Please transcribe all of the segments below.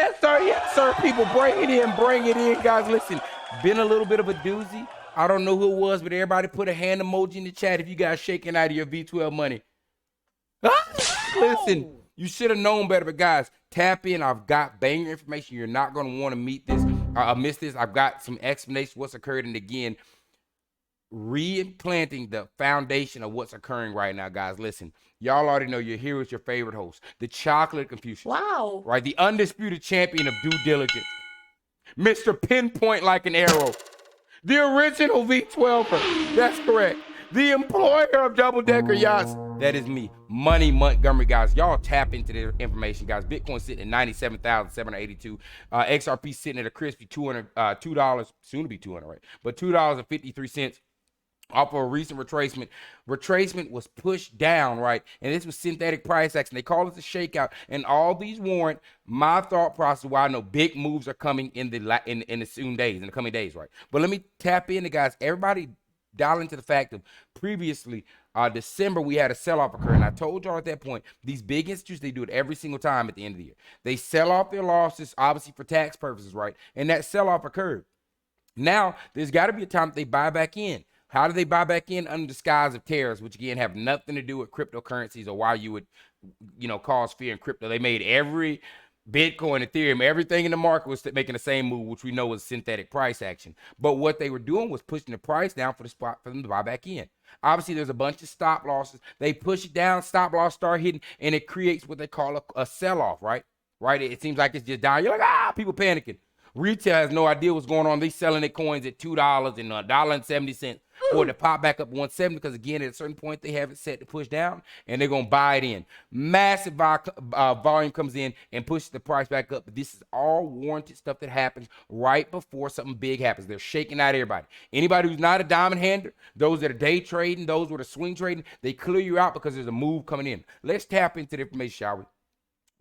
Yes, sir. People, bring it in, guys. Listen, been a little bit of a doozy. I don't know who it was, but everybody put a hand emoji in the chat if you guys shaking out of your V12 money. Listen, you should have known better, but guys, tap in. I've got banger information. You're not going to want to miss this. I've got some explanation what's occurred, and again, reimplanting the foundation of what's occurring right now, guys. Listen, y'all already know you're here with your favorite host, the chocolate Confucius. Wow. Right, the undisputed champion of due diligence, Mr. Pinpoint like an arrow, the original V12er. That's correct. The employer of double-decker yachts. That is me, Money Montgomery, guys. Y'all tap into the information, guys. Bitcoin sitting at 97,782. XRP sitting at a crispy $2, soon to be 200, right? But $2.53 off of a recent retracement. Retracement was pushed down, right? And this was synthetic price action. They call it the shakeout. And all these warrant my thought process why I know big moves are coming in the coming days, right? But let me tap into, guys. Everybody dial into the fact of previously December we had a sell-off occur, and I told y'all at that point these big institutions, they do it every single time at the end of the year. They sell off their losses, obviously for tax purposes, right? And that sell-off occurred. Now there's got to be a time that they buy back in. How do they buy back in? Under the disguise of tariffs, which again have nothing to do with cryptocurrencies or why you would cause fear in crypto. They made every Bitcoin, Ethereum, everything in the market was making the same move, which we know was synthetic price action. But what they were doing was pushing the price down for them to buy back in. Obviously, there's a bunch of stop losses. They push it down, stop loss start hitting, and it creates what they call a sell-off, right? It seems like it's just down. You're like, people panicking. Retail has no idea what's going on. They selling their coins at $2 and $1.70 for it to pop back up 170 because, again, at a certain point, they have it set to push down, and they're going to buy it in. Massive volume comes in and pushes the price back up. But this is all warranted stuff that happens right before something big happens. They're shaking out everybody. Anybody who's not a diamond hander, those that are day trading, those that are swing trading, they clear you out because there's a move coming in. Let's tap into the information, shall we?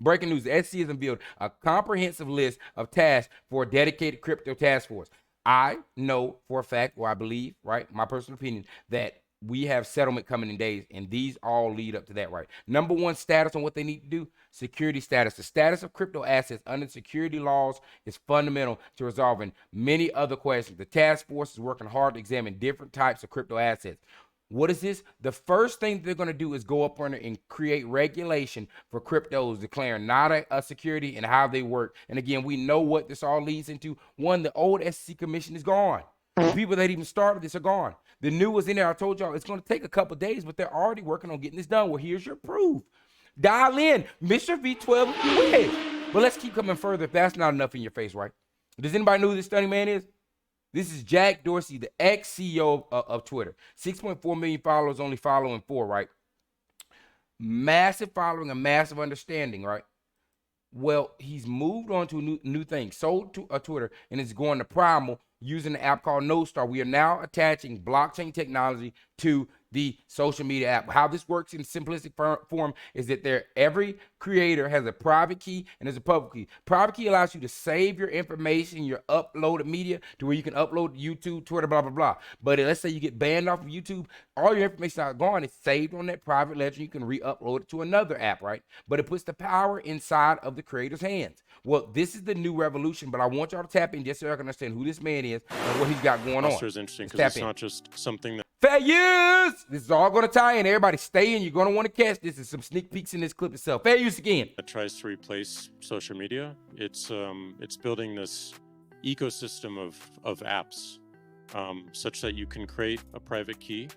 Breaking news, SEC has unveiled a comprehensive list of tasks for a dedicated crypto task force. I know for a fact, or I believe, right, my personal opinion, that we have settlement coming in days, and these all lead up to that, right? Number one, status on what they need to do, security status. The status of crypto assets under security laws is fundamental to resolving many other questions. The task force is working hard to examine different types of crypto assets. What is this? The first thing they're going to do is go up on it and create regulation for cryptos, declaring not a security and how they work. And again, we know what this all leads into. One, the old SEC commission is gone. The people that even started this are gone. The new was in there. I told y'all it's going to take a couple days, but they're already working on getting this done. Well, here's your proof. Dial in, Mr. V12 if you wish. But let's keep coming further if that's not enough in your face, right? Does anybody know who this stunning man is? This is Jack Dorsey, the ex-CEO of Twitter. 6.4 million followers, only following 4, right? Massive following, a massive understanding, right? Well, he's moved on to a new thing, sold to Twitter, and is going to Primal using an app called Nostar. We are now attaching blockchain technology to the social media app. How this works in simplistic form is that every creator has a private key and there's a public key. Private key allows you to save your information, your uploaded media, to where you can upload YouTube, Twitter, blah, blah, blah. But let's say you get banned off of YouTube, all your information is gone. It's saved on that private ledger. You can re-upload it to another app, right? But it puts the power inside of the creator's hands. Well, this is the new revolution, but I want y'all to tap in just so I can understand who this man is and what he's got going on. Is interesting because it's not just something that fair use. This is all going to tie in. Everybody stay in. You're going to want to catch this. There's some sneak peeks in this clip itself. Fair use again. That tries to replace social media. It's building this ecosystem of apps such that you can create a private key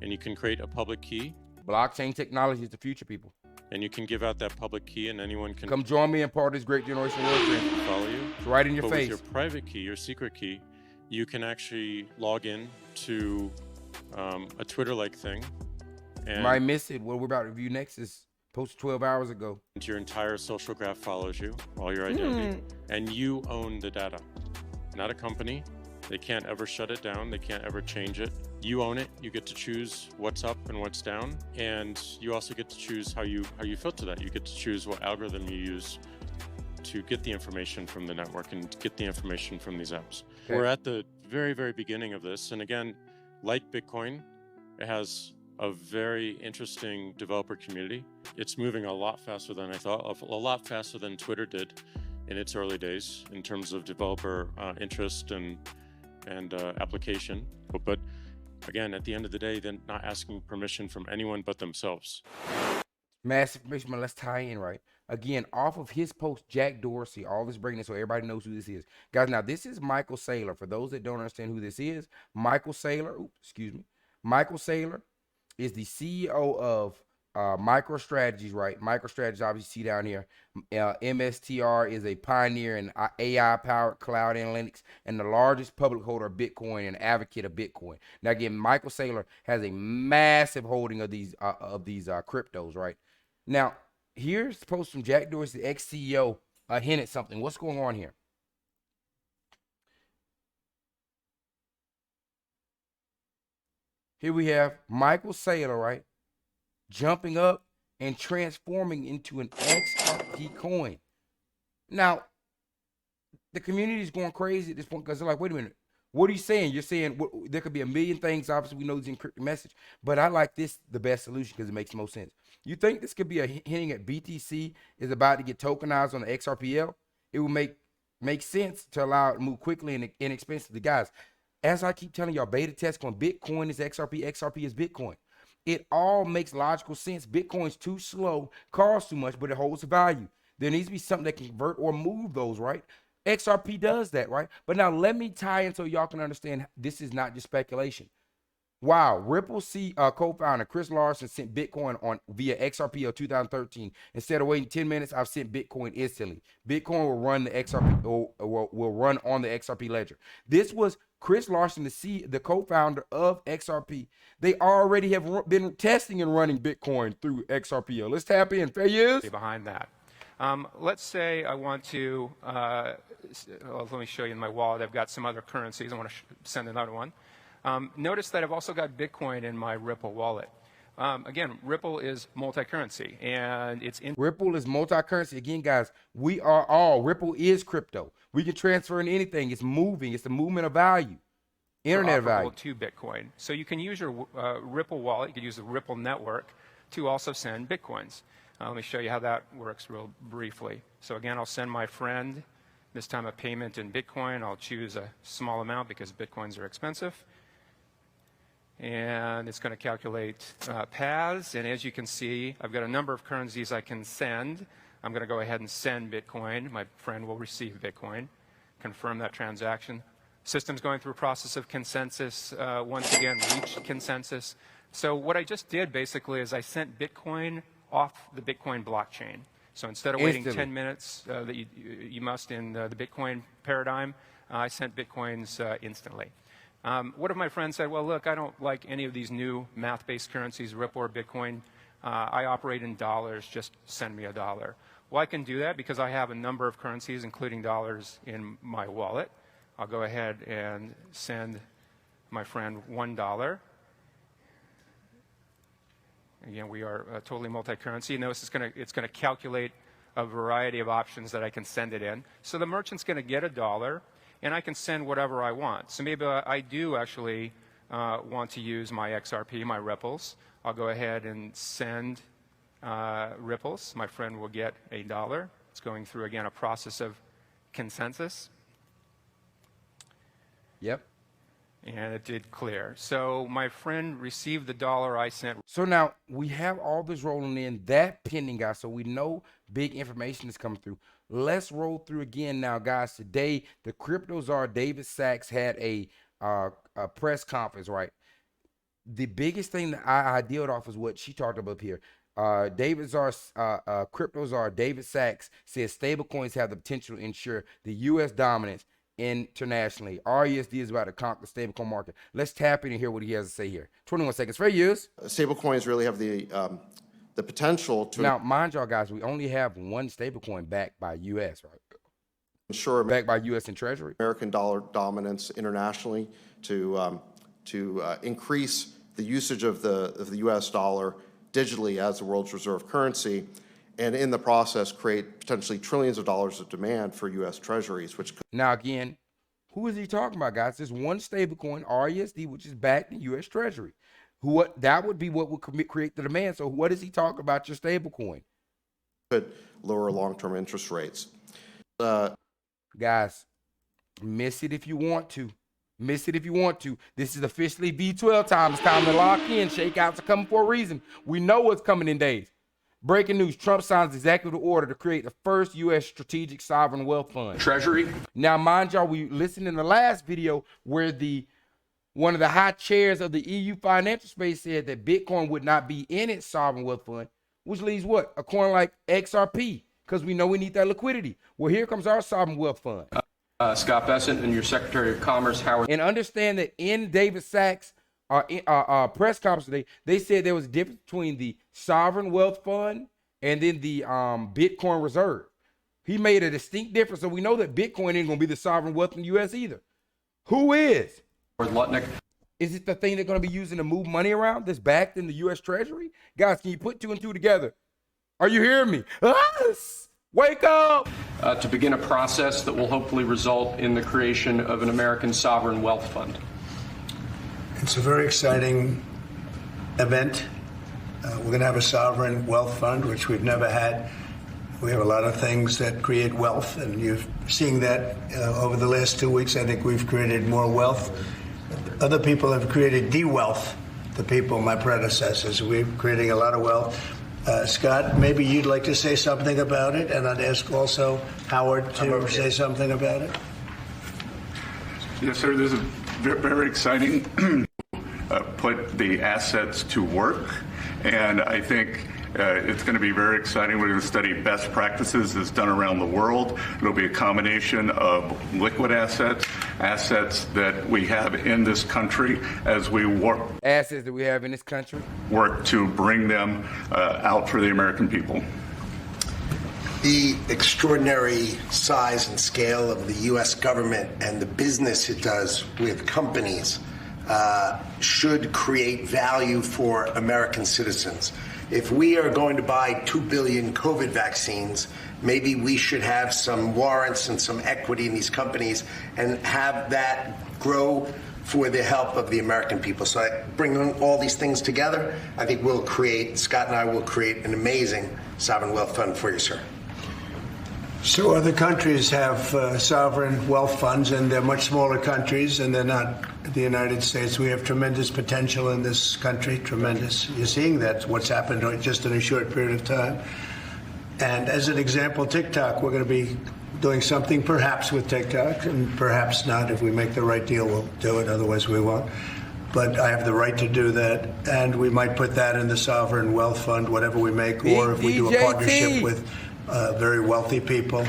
and you can create a public key. Blockchain technology is the future, people. And you can give out that public key and anyone can come join me and part of this great generation world trend. Follow you. It's right in your face. With your private key, your secret key, you can actually log in to a Twitter-like thing. And you might miss it. What we're about to review next is posted 12 hours ago. Your entire social graph follows you, all your identity, and you own the data, not a company. They can't ever shut it down. They can't ever change it. You own it. You get to choose what's up and what's down, and you also get to choose how you filter that. You get to choose what algorithm you use to get the information from the network and get the information from these apps. Okay. We're at the very, very beginning of this, and again, like Bitcoin, it has a very interesting developer community. It's moving a lot faster than I thought, a lot faster than Twitter did. in its early days in terms of developer interest and application. But again, at the end of the day, they're not asking permission from anyone but themselves. Massive information, but let's tie in, right? Again, off of his post, Jack Dorsey, all this breaking this so everybody knows who this is. Guys, now this is Michael Saylor. For those that don't understand who this is, Michael Saylor, Michael Saylor is the CEO of MicroStrategies, right? MicroStrategies, obviously, see down here. MSTR is a pioneer in AI-powered cloud analytics and the largest public holder of Bitcoin and advocate of Bitcoin. Now, again, Michael Saylor has a massive holding of these cryptos, right? Now, here's the post from Jack Dorsey, the ex-CEO, hinted something. What's going on here? Here we have Michael Saylor, right? Jumping up and transforming into an XRP coin. Now, the community is going crazy at this point because they're like, wait a minute, what are you saying? You're saying there could be a million things. Obviously, we know the encrypted message, but I like this the best solution because it makes most sense. You think this could be a hinting at BTC is about to get tokenized on the XRPL? It would make sense to allow it to move quickly and inexpensively. Guys, as I keep telling y'all, beta test going, Bitcoin is XRP, XRP is Bitcoin. It all makes logical sense. Bitcoin's too slow, costs too much, but it holds value. There needs to be something that can convert or move those, right? XRP does that, right? But now let me tie in so y'all can understand this is not just speculation. Wow, Ripple co-founder Chris Larson sent Bitcoin on via XRP of 2013. Instead of waiting 10 minutes, I've sent Bitcoin instantly. Bitcoin will run the XRP will run on the XRP ledger. This was Chris Larson, the co-founder of XRP. They already have been testing and running Bitcoin through XRP. Let's tap in. Fair use. Behind that. Let's say I want to, let me show you in my wallet. I've got some other currencies. I want to send another one. Notice that I've also got Bitcoin in my Ripple wallet. Again, Ripple is multi-currency, and it's in Ripple is multi-currency. Again, guys, Ripple is crypto. We can transfer in anything. It's moving. It's the movement of value, internet value. To Bitcoin. So you can use your Ripple wallet. You can use the Ripple network to also send Bitcoins. Let me show you how that works real briefly. So again, I'll send my friend, this time a payment in Bitcoin. I'll choose a small amount because Bitcoins are expensive. And it's going to calculate paths. And as you can see, I've got a number of currencies I can send. I'm going to go ahead and send Bitcoin. My friend will receive Bitcoin. Confirm that transaction. System's going through a process of consensus. Once again, reached consensus. So what I just did basically is I sent Bitcoin off the Bitcoin blockchain. So instead of waiting 10 minutes that you must in the Bitcoin paradigm, I sent Bitcoins instantly. What if my friend said, well, look, I don't like any of these new math-based currencies, Ripple or Bitcoin. I operate in dollars. Just send me $1. Well, I can do that because I have a number of currencies, including dollars, in my wallet. I'll go ahead and send my friend $1. Again, we are totally multi-currency. Notice it's going to calculate a variety of options that I can send it in. So the merchant's going to get $1. And I can send whatever I want. So maybe I do actually want to use my XRP, my Ripples. I'll go ahead and send Ripples. My friend will get $1. It's going through, again, a process of consensus. Yep. And it did clear. So my friend received the $1 I sent. So now we have all this rolling in, that pending, guys. So we know big information is coming through. Let's roll through again now, guys. Today, the crypto czar David Sachs had a press conference, right? The biggest thing that I dealt off is what she talked about here. Crypto czar David Sachs says stablecoins have the potential to ensure the U.S. dominance internationally. RUSD is about to conquer the stablecoin market. Let's tap in and hear what he has to say here. 21 seconds. Fair use. Stablecoins really have the potential to now, mind y'all, guys, we only have one stablecoin backed by U.S., right? ensure Backed by U.S. and Treasury. American dollar dominance internationally, to increase the usage of the U.S. dollar digitally as the world's reserve currency, and in the process create potentially trillions of dollars of demand for U.S. Treasuries. Which now again, who is he talking about, guys? There's one stablecoin, RUSD, which is backed in U.S. Treasury. That would be what would create the demand. So what is he talking about your stablecoin? Could lower long-term interest rates. Guys, miss it if you want to. Miss it if you want to. This is officially V12 time. It's time to lock in. Shakeouts are coming for a reason. We know what's coming in days. Breaking news, Trump signs executive order to create the first U.S. strategic sovereign wealth fund. Treasury. Now, mind y'all, we listened in the last video where one of the high chairs of the EU financial space said that Bitcoin would not be in its sovereign wealth fund, which leaves what? A coin like XRP, because we know we need that liquidity. Well, here comes our sovereign wealth fund. Scott Bessent and your Secretary of Commerce, Howard. And understand that in David Sachs' press conference today, they said there was a difference between the sovereign wealth fund and then the Bitcoin reserve. He made a distinct difference, so we know that Bitcoin ain't going to be the sovereign wealth in the U.S. either. Who is? Lutnick. Is it the thing they're going to be using to move money around that's backed in the U.S. Treasury? Guys, can you put two and two together? Are you hearing me? Yes! Wake up! To begin a process that will hopefully result in the creation of an American sovereign wealth fund. It's a very exciting event. We're going to have a sovereign wealth fund, which we've never had. We have a lot of things that create wealth, and you're seeing that over the last 2 weeks. I think we've created more wealth. Other people have created de-wealth, the people, my predecessors. We're creating a lot of wealth. Scott, maybe you'd like to say something about it, and I'd ask also Howard to say something about it. Yes, sir. This is very exciting. Put the assets to work, and I think it's going to be very exciting. We're going to study best practices as done around the world. It'll be a combination of liquid assets, assets that we have in this country as we work. Assets that we have in this country. Work to bring them out for the American people. The extraordinary size and scale of the U.S. government and the business it does with companies should create value for American citizens. If we are going to buy 2 billion COVID vaccines, maybe we should have some warrants and some equity in these companies and have that grow for the help of the American people. So I bring all these things together. I think Scott and I will create an amazing sovereign wealth fund for you, sir. So other countries have sovereign wealth funds, and they're much smaller countries, and they're not the United States. We have tremendous potential in this country, tremendous. You're seeing that, what's happened just in a short period of time. And as an example, TikTok, we're going to be doing something perhaps with TikTok, and perhaps not. If we make the right deal, we'll do it, otherwise we won't. But I have the right to do that, and we might put that in the sovereign wealth fund, whatever we make, or if we do a partnership with very wealthy people,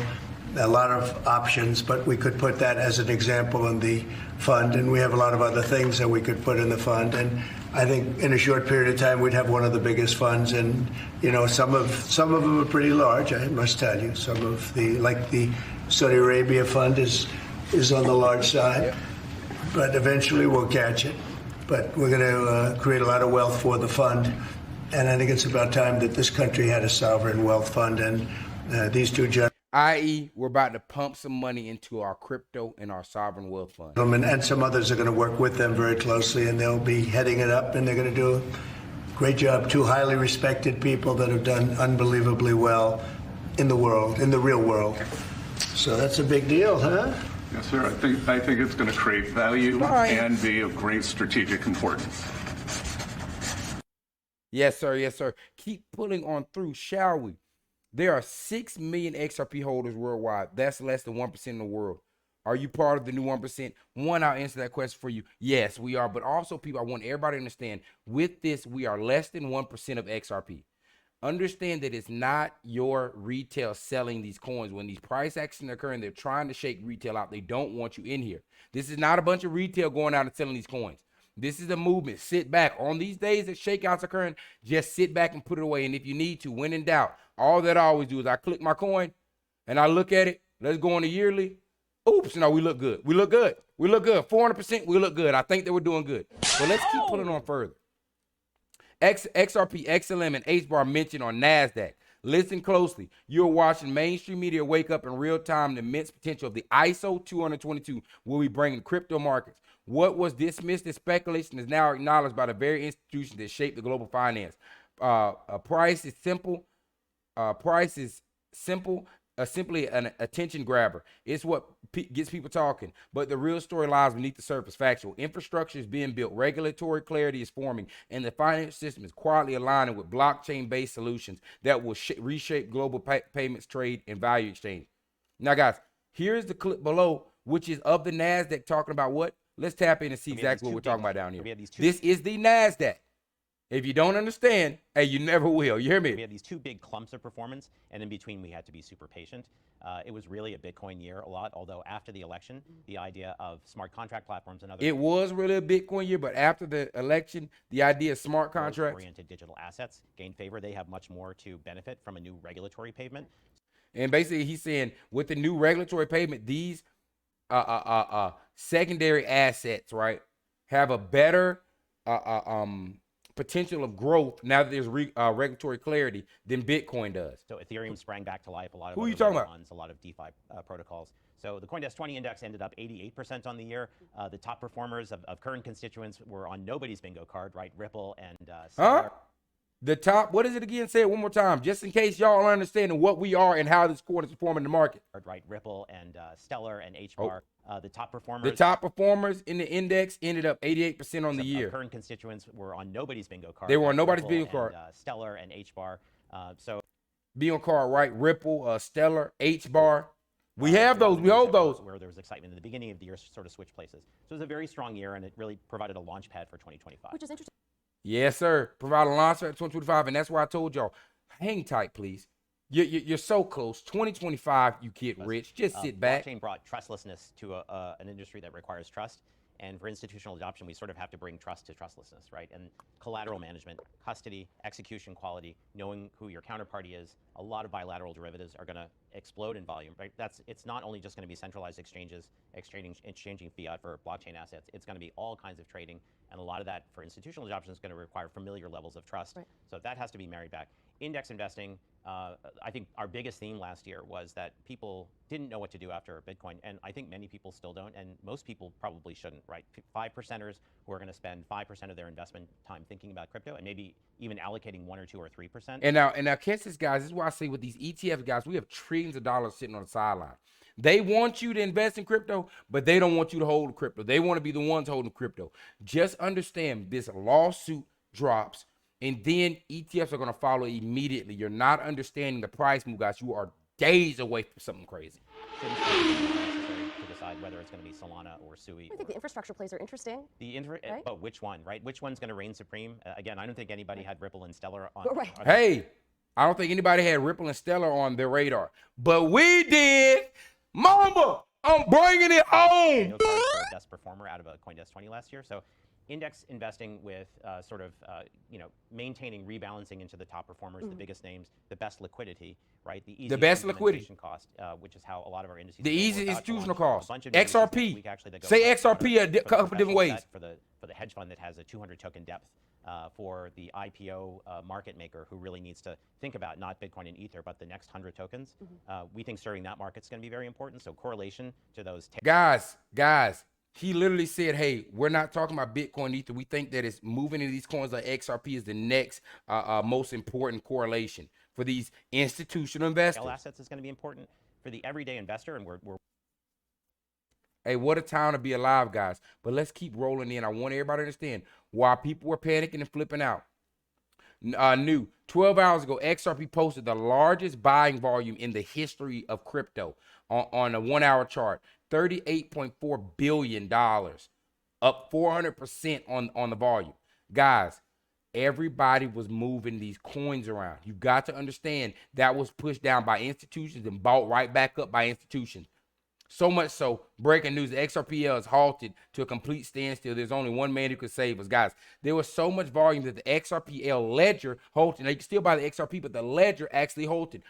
a lot of options, but we could put that as an example in the fund, and we have a lot of other things that we could put in the fund. And I think in a short period of time, we'd have one of the biggest funds, and some of them are pretty large, I must tell you. Some of like the Saudi Arabia fund is on the large side, but eventually we'll catch it. But we're going to create a lot of wealth for the fund, and I think it's about time that this country had a sovereign wealth fund, and these two gentlemen, i.e., we're about to pump some money into our crypto and our sovereign wealth fund. And some others are going to work with them very closely, and they'll be heading it up, and they're going to do a great job. Two highly respected people that have done unbelievably well in the world, in the real world. So that's a big deal, huh? Yes, sir. I think it's going to create value and be of great strategic importance. Yes, sir. Yes, sir. Keep pulling on through, shall we? There are 6 million XRP holders worldwide. That's less than 1% in the world. Are you part of the new 1%? One, I'll answer that question for you. Yes, we are. But also, people, I want everybody to understand, with this, we are less than 1% of XRP. Understand that it's not your retail selling these coins. When these price actions are occurring, they're trying to shake retail out. They don't want you in here. This is not a bunch of retail going out and selling these coins. This is a movement. Sit back. On these days that shakeouts are occurring, just sit back and put it away. And if you need to, when in doubt, all that I always do is I click my coin and I look at it. Let's go on a yearly. Oops, no, we look good. We look good. We look good. 400%, we look good. I think that we're doing good. But let's keep pulling on further. XRP, XLM, and HBAR mentioned on Nasdaq. Listen closely. You're watching mainstream media wake up in real time. The immense potential of the ISO 222 will be bringing crypto markets. What was dismissed as speculation is now acknowledged by the very institutions that shape the global finance. Price is simple. simply an attention grabber. It's what gets people talking. But the real story lies beneath the surface. Factual. Infrastructure is being built. Regulatory clarity is forming. And the financial system is quietly aligning with blockchain-based solutions that will reshape global payments, trade, and value exchange. Now, guys, here's the clip below, which is of the Nasdaq talking about what? Let's tap in and see exactly what we're talking about down here. This is the Nasdaq. If you don't understand, hey, you never will. You hear me? We had these two big clumps of performance, and in between we had to be super patient. It was really a Bitcoin year a lot, although after the election, the idea of smart contract platforms and other— It was really a Bitcoin year, but after the election, the idea of smart contracts— oriented digital assets gained favor. They have much more to benefit from a new regulatory pavement. And basically he's saying with the new regulatory pavement, these secondary assets, right, have a better potential of growth now that there's regulatory clarity than Bitcoin does. So Ethereum sprang back to life. A lot of Who are you talking about? funds, a lot of DeFi protocols. So the CoinDesk 20 index ended up 88% on the year. The top performers of current constituents were on nobody's bingo card, right? Ripple and Saylor. The top, what is it again? Say it one more time, just in case y'all are understanding what we are and how this coin is performing in the market. Right, Ripple and Stellar and HBAR. The top performers. The top performers in the index ended up 88% on the year. Current constituents were on nobody's bingo card. They were on nobody's Ripple bingo card. And, Stellar and HBAR. So bingo card, right? Ripple, Stellar, HBAR. We have those. We hold those. Where there was excitement in the beginning of the year, sort of switch places. So it was a very strong year, and it really provided a launch pad for 2025. Which is interesting. Yes, sir. Provide a launch pad 2025, and that's why I told y'all, hang tight, please. You're so close. 2025, you get rich. Just sit back. Blockchain brought trustlessness to an industry that requires trust. And for institutional adoption, we sort of have to bring trust to trustlessness, right? And collateral management, custody, execution quality, knowing who your counterparty is. A lot of bilateral derivatives are going to explode in volume, right? It's not only just going to be centralized exchanges exchanging fiat for blockchain assets. It's going to be all kinds of trading. And a lot of that for institutional adoption is going to require familiar levels of trust. Right. So that has to be married back. Index investing, I think our biggest theme last year was that people didn't know what to do after Bitcoin, and I think many people still don't, and most people probably shouldn't, right? 5%ers who are going to spend 5% of their investment time thinking about crypto, and maybe even allocating 1 or 2 or 3%. And now catch this, guys. This is why I say with these ETF guys, we have trillions of dollars sitting on the sideline. They want you to invest in crypto, but they don't want you to hold crypto. They want to be the ones holding crypto. Just understand this lawsuit drops, and then ETFs are going to follow immediately. You're not understanding the price move, guys. You are days away from something crazy. To decide whether it's going to be Solana or Sui. I think the infrastructure plays are interesting. Right? But which one, right? Which one's going to reign supreme? Again, I don't think anybody had Ripple and Stellar on. Right. Hey, I don't think anybody had Ripple and Stellar on their radar, but we did. Mama, I'm bringing it home. No cards for best performer out of a CoinDesk 20 last year. So index investing with maintaining rebalancing into the top performers, the biggest names, the best liquidity, right? The best liquidity cost, which is how a lot of our indices. The easy institutional cost. XRP. Say XRP a couple different ways. For the hedge fund that has a 200 token depth. For the IPO market maker who really needs to think about not Bitcoin and Ether, but the next 100 tokens. We think serving that market's going to be very important. So correlation to those. Guys, he literally said, hey, we're not talking about Bitcoin Ether. We think that it's moving into these coins like XRP is the next most important correlation for these institutional investors. Assets is going to be important for the everyday investor, and we're Hey, what a time to be alive, guys. But let's keep rolling in. I want everybody to understand why people were panicking and flipping out. 12 hours ago, XRP posted the largest buying volume in the history of crypto on a 1 hour chart. $38.4 billion, up 400% on the volume. Guys, everybody was moving these coins around. You got to understand that was pushed down by institutions and bought right back up by institutions. So much so, breaking news, the XRPL is halted to a complete standstill. There's only one man who could save us. Guys, there was so much volume that the XRPL ledger halted. Now, you can still buy the XRP, but the ledger actually halted.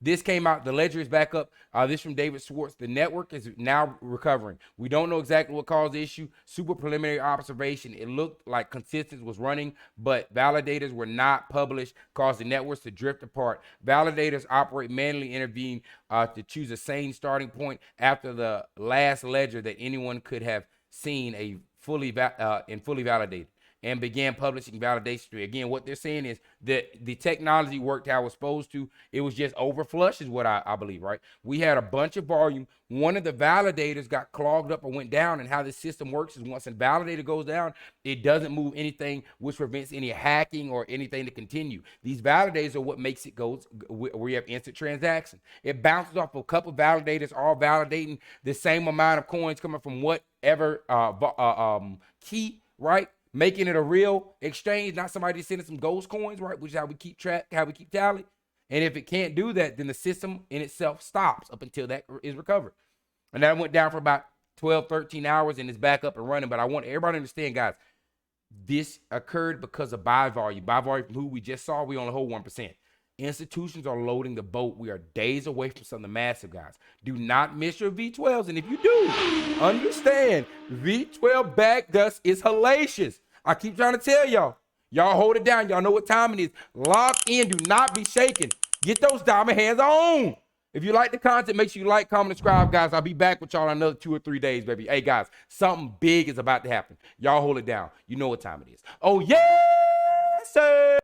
This came out. The ledger is back up. This from David Schwartz. The network is now recovering. We don't know exactly what caused the issue. Super preliminary observation. It looked like consensus was running, but validators were not published, causing networks to drift apart. Validators operate manually intervene to choose a sane starting point after the last ledger that anyone could have seen fully validated. and began publishing validation tree. Again, what they're saying is that the technology worked how it was supposed to. It was just overflush is what I believe, right? We had a bunch of volume. One of the validators got clogged up or went down, and how this system works is once a validator goes down, it doesn't move anything, which prevents any hacking or anything to continue. These validators are what makes it goes where you have instant transaction. It bounces off a couple of validators all validating the same amount of coins coming from whatever key, right? Making it a real exchange, not somebody sending some ghost coins, right? Which is how we keep track, how we keep tally. And if it can't do that, then the system in itself stops up until that is recovered. And that went down for about 12, 13 hours and it's back up and running. But I want everybody to understand, guys, this occurred because of buy volume. Buy volume from who we just saw, we only hold 1%. Institutions are loading the boat. We are days away from something massive, guys. Do not miss your V12s. And if you do, understand V12 back dust is hellacious. I keep trying to tell y'all. Y'all hold it down. Y'all know what time it is. Lock in. Do not be shaken. Get those diamond hands on. If you like the content, make sure you like, comment, and subscribe, guys. I'll be back with y'all in another 2 or 3 days, baby. Hey, guys, something big is about to happen. Y'all hold it down. You know what time it is. Oh, yes, sir.